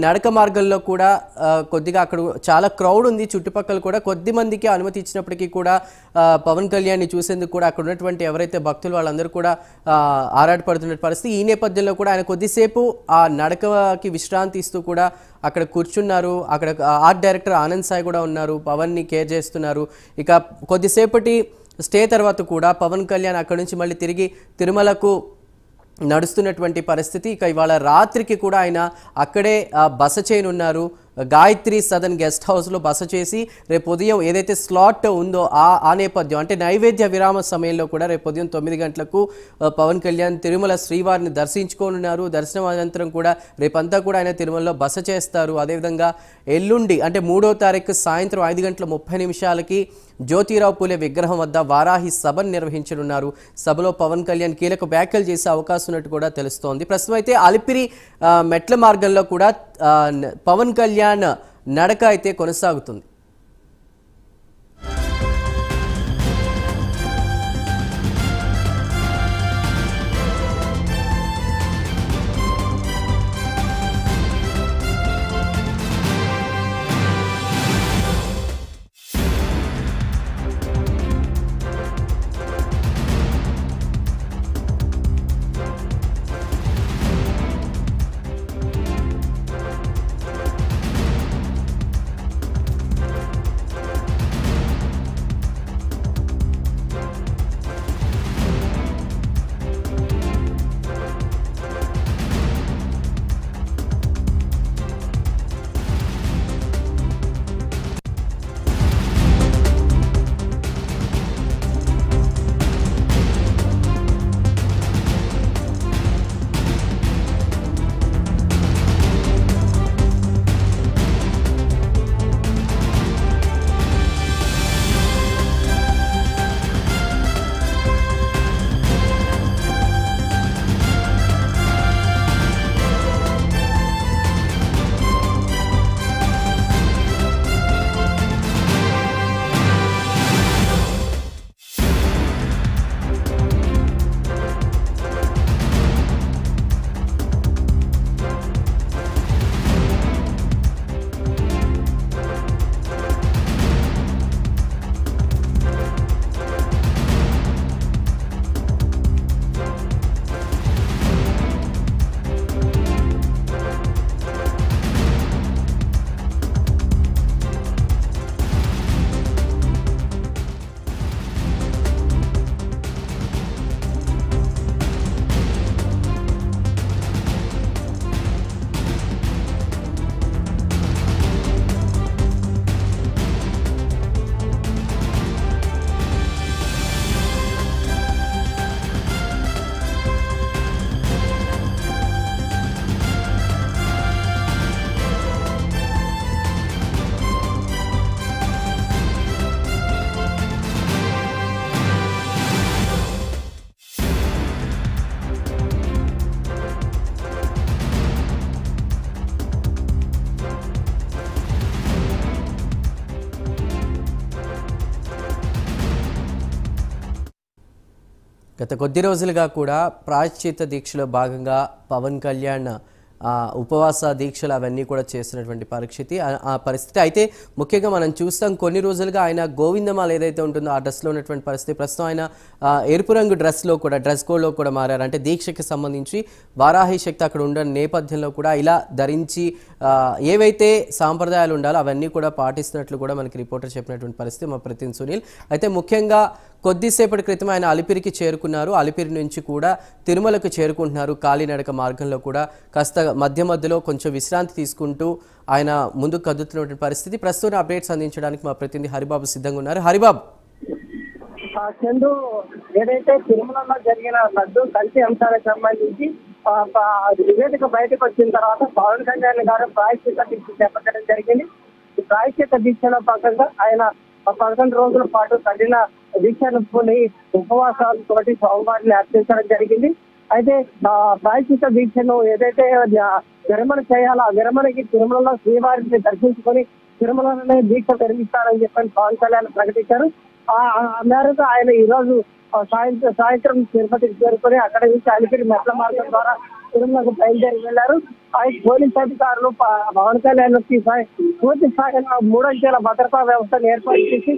నడక మార్గంలో కూడా కొద్దిగా అక్కడ చాలా క్రౌడ్ ఉంది. చుట్టుపక్కల కూడా కొద్ది మందికి అనుమతి ఇచ్చినప్పటికీ కూడా పవన్ కళ్యాణ్‌ని చూసేందుకు కూడా అక్కడ ఉన్నటువంటి ఎవరైతే భక్తులు వాళ్ళందరూ కూడా ఆరాటపడుతున్న పరిస్థితి. ఈ నేపథ్యంలో కూడా ఆయన కొద్దిసేపు ఆ నడకకి విశ్రాంతి ఇస్తూ కూడా అక్కడ కూర్చున్నారు. అక్కడ ఆర్ట్ డైరెక్టర్ ఆనంద్ సాయి కూడా ఉన్నారు. పవన్ని కేర్ చేస్తున్నారు. ఇక కొద్దిసేపటి స్టే తర్వాత కూడా పవన్ కళ్యాణ్ అక్కడి నుంచి మళ్ళీ తిరిగి తిరుమలకు నడుస్తున్నటువంటి పరిస్థితి. ఇక ఇవాళ రాత్రికి కూడా ఆయన అక్కడే బస చేయనున్నారు. గాయత్రి సదన్ గెస్ట్ హౌస్లో బస చేసి రేపు ఉదయం ఏదైతే స్లాట్ ఉందో ఆ నేపథ్యం అంటే నైవేద్య విరామ సమయంలో కూడా రేపు ఉదయం 9 గంటలకు పవన్ కళ్యాణ్ తిరుమల శ్రీవారిని దర్శించుకోనున్నారు. దర్శనం అనంతరం కూడా రేపంతా కూడా ఆయన తిరుమలలో బస చేస్తారు. అదేవిధంగా ఎల్లుండి అంటే 3వ తారీఖు సాయంత్రం 5:30 జ్యోతిరావు పూలే విగ్రహం వద్ద వారాహి సభను నిర్వహించనున్నారు. సభలో పవన్ కళ్యాణ్ కీలక వ్యాఖ్యలు చేసే అవకాశం ఉన్నట్టు కూడా తెలుస్తోంది. ప్రస్తుతం అయితే అలిపిరి మెట్ల మార్గంలో కూడా పవన్ కళ్యాణ్ నడక అయితే కొనసాగుతుంది. గత కొద్ది రోజులుగా కూడా ప్రాయశ్చిత్త దీక్షలో భాగంగా పవన్ కళ్యాణ్ ఉపవాస దీక్షలు అవన్నీ కూడా చేస్తున్నటువంటి పరిస్థితి అయితే ముఖ్యంగా మనం చూస్తాం కొన్ని రోజులుగా ఆయన గోవిందమాల ఏదైతే ఉంటుందో ఆ డ్రెస్లో ఉన్నటువంటి పరిస్థితి. ప్రస్తుతం ఆయన ఎరుపు రంగు డ్రెస్ కోడ్లో కూడా మారారు. అంటే దీక్షకి సంబంధించి వారాహి శక్తి అక్కడ ఉన్న నేపథ్యంలో కూడా ఇలా ధరించి ఏవైతే సాంప్రదాయాలు ఉండాలో అవన్నీ కూడా పాటిస్తున్నట్లు కూడా మనకి రిపోర్టర్ చెప్పినటువంటి పరిస్థితి. మా ప్రతినిధి సునీల్ అయితే ముఖ్యంగా కొద్దిసేపటి క్రితం ఆయన అలిపిరికి చేరుకున్నారు. అలిపిరి నుంచి కూడా తిరుమలకు చేరుకుంటున్నారు. కాలినడక మార్గంలో కూడా కాస్త మధ్యలో కొంచెం విశ్రాంతి తీసుకుంటూ ఆయన ముందుకు కదులుతున్నటువంటి పరిస్థితి. ప్రస్తుతం అప్డేట్స్ అందించడానికి మా ప్రతినిధి హరిబాబు సిద్ధంగా ఉన్నారు. హరిబాబు, చందు, ఏదైతే తిరుమలలో జరిగిన లడ్డు కల్తీ అంశాలకు సంబంధించి నివేదిక బయటకు వచ్చిన తర్వాత పవన్ కళ్యాణ్ గారు ప్రాయశ్చిత్త దీక్ష చేపట్టడం జరిగింది. ఈ ప్రాయశ్చిత్త దీక్షలో భాగంగా ఆయన 11 రోజుల పాటు కఠిన దీక్షను పూని ఉపవాసాలతోటి స్వామివారిని అర్పించడం జరిగింది. అయితే ప్రాయశ్చిత్త దీక్షను ఏదైతే విరమణ చేయాలో ఆ విరమణకి తిరుమలలో శ్రీవారిని దర్శించుకొని తిరుమలలోనే దీక్ష విరమిస్తారని చెప్పని పవన్ కళ్యాణ్ ప్రకటించారు. ఆ మేరకు ఆయన ఈ రోజు సాయంత్రం తిరుపతికి చేరుకొని అక్కడ నుంచి అలిపిరి మెట్ల మార్గం ద్వారా తిరుమలకు బయలుదేరి వెళ్లారు. పోలీస్ అధికారులు పవన్ కళ్యాణ్ పూర్తి స్థాయిలో 3 అంచెల భద్రతా వ్యవస్థను ఏర్పాటు చేసి